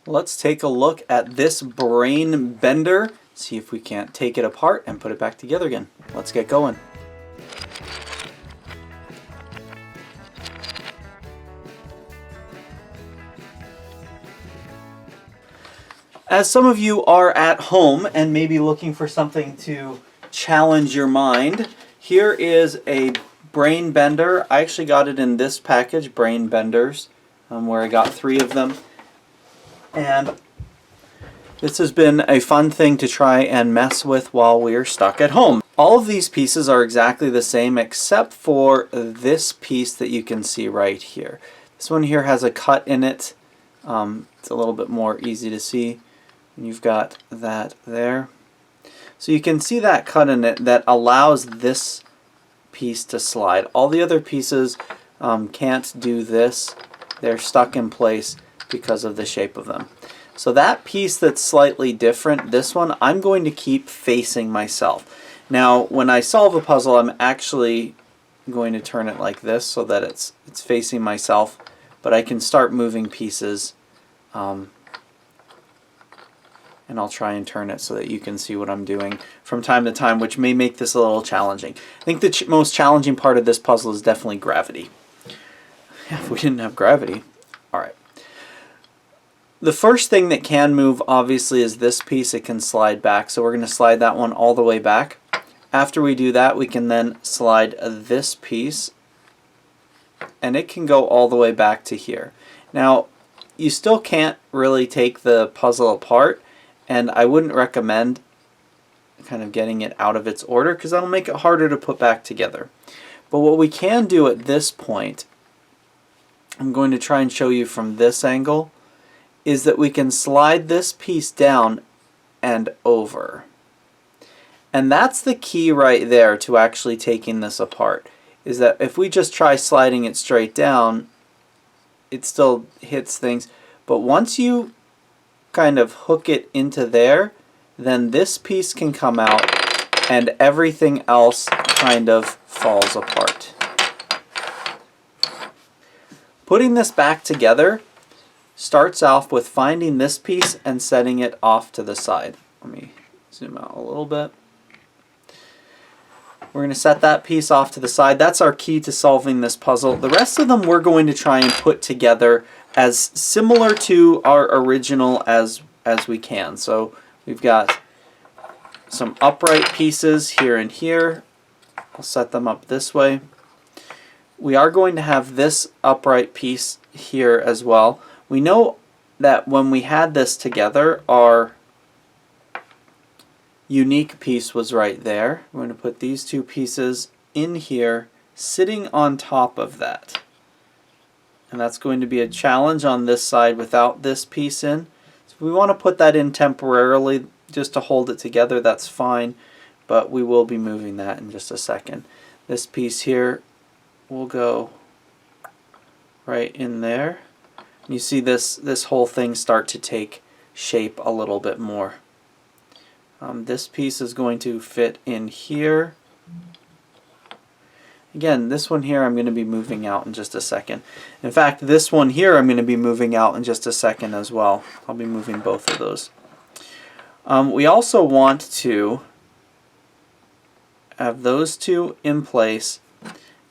Let's take a look at this brain bender, see if we can't take it apart and put it back together again. Let's get going. As some of you are at home and maybe looking for something to challenge your mind, here is a brain bender. I actually got it in this package, brain benders, where I got 3 of them. And this has been a fun thing to try and mess with while we're stuck at home. All of these pieces are exactly the same except for this piece that you can see right here. This one here has a cut in it. It's a little bit more easy to see. And you've got that there. So you can see that cut in it that allows this piece to slide. All the other pieces can't do this. They're stuck in place because of the shape of them. So that piece that's slightly different, this one, I'm going to keep facing myself. Now, when I solve a puzzle, I'm actually going to turn it like this so that it's facing myself, but I can start moving pieces, and I'll try and turn it so that you can see what I'm doing from time to time, which may make this a little challenging. I think the most challenging part of this puzzle is definitely gravity. Yeah, if we didn't have gravity. All right. The first thing that can move, obviously, is this piece. It can slide back, so we're going to slide that one all the way back. After we do that, we can then slide this piece, and it can go all the way back to here. Now, you still can't really take the puzzle apart, and I wouldn't recommend kind of getting it out of its order because that'll make it harder to put back together. But what we can do at this point, I'm going to try and show you from this angle, is that we can slide this piece down and over. And that's the key right there to actually taking this apart, is that if we just try sliding it straight down, it still hits things. But once you kind of hook it into there, then this piece can come out and everything else kind of falls apart. Putting this back together starts off with finding this piece and setting it off to the side. Let me zoom out a little bit. We're going to set that piece off to the side. That's our key to solving this puzzle. The rest of them we're going to try and put together as similar to our original as we can. So we've got some upright pieces here and here. I'll set them up this way. We are going to have this upright piece here as well. We know that when we had this together, our unique piece was right there. We're going to put these 2 pieces in here, sitting on top of that. And that's going to be a challenge on this side without this piece in. So if we want to put that in temporarily just to hold it together, that's fine, but we will be moving that in just a second. This piece here will go right in there. You see this whole thing start to take shape a little bit more. This piece is going to fit in here. Again, this one here I'm going to be moving out in just a second. In fact, this one here I'm going to be moving out in just a second as well. I'll be moving both of those. We also want to have those 2 in place,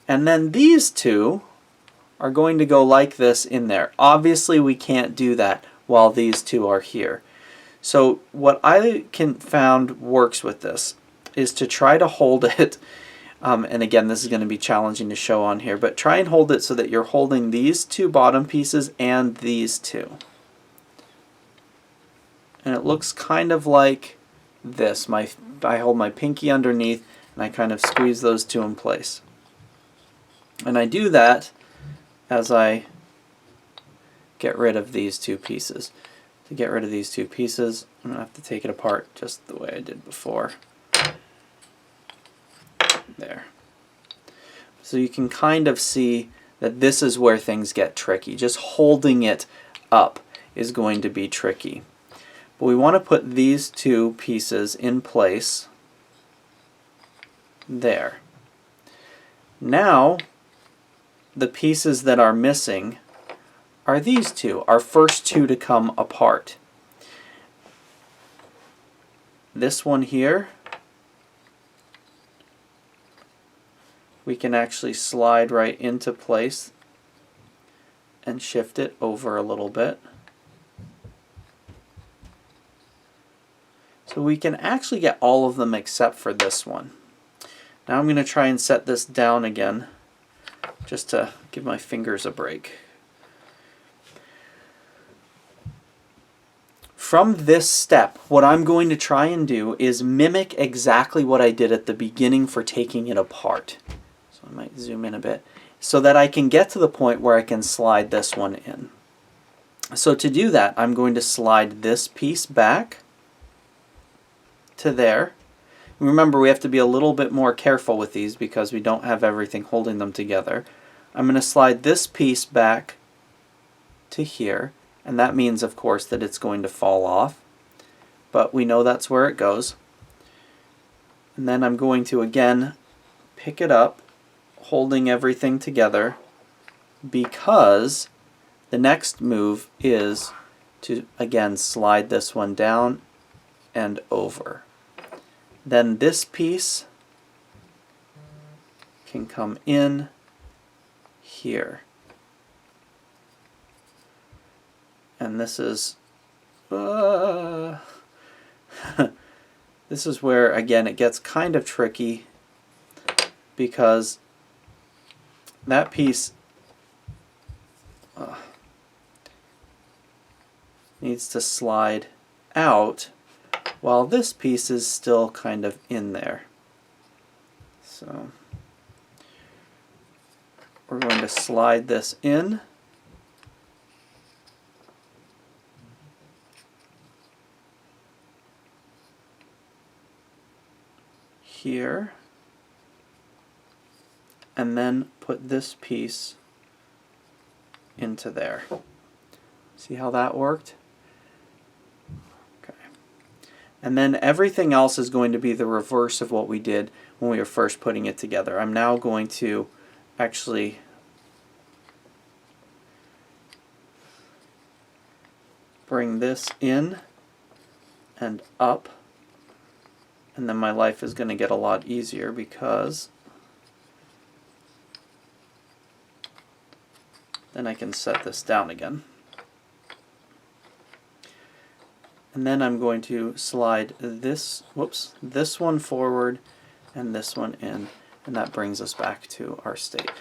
and then these 2 are going to go like this in there. Obviously we can't do that while these 2 are here. So what I found works with this is to try to hold it, and again this is going to be challenging to show on here, but try and hold it so that you're holding these 2 bottom pieces and these 2. And it looks kind of like this. I hold my pinky underneath and I kind of squeeze those 2 in place. And I do that as I get rid of these 2 pieces. To get rid of these 2 pieces, I'm going to have to take it apart just the way I did before. There. So you can kind of see that this is where things get tricky. Just holding it up is going to be tricky. But we want to put these 2 pieces in place there. Now the pieces that are missing are these two, our first two to come apart. This one here, we can actually slide right into place and shift it over a little bit. So we can actually get all of them except for this one. Now I'm going to try and set this down again just to give my fingers a break. From this step, what I'm going to try and do is mimic exactly what I did at the beginning for taking it apart. So I might zoom in a bit so that I can get to the point where I can slide this one in. So to do that, I'm going to slide this piece back to there. Remember, we have to be a little bit more careful with these because we don't have everything holding them together. I'm going to slide this piece back to here, and that means, of course, that it's going to fall off, but we know that's where it goes. And then I'm going to, again, pick it up, holding everything together, because the next move is to, again, slide this one down and over. Then this piece can come in here. And this is this is where, again, it gets kind of tricky because that piece needs to slide out while this piece is still kind of in there. So we're going to slide this in. Here, and then put this piece into there. See how that worked? Okay. And then everything else is going to be the reverse of what we did when we were first putting it together. I'm now going to actually bring this in and up. And then my life is going to get a lot easier because then I can set this down again. And then I'm going to slide this one forward and this one in, and that brings us back to our state.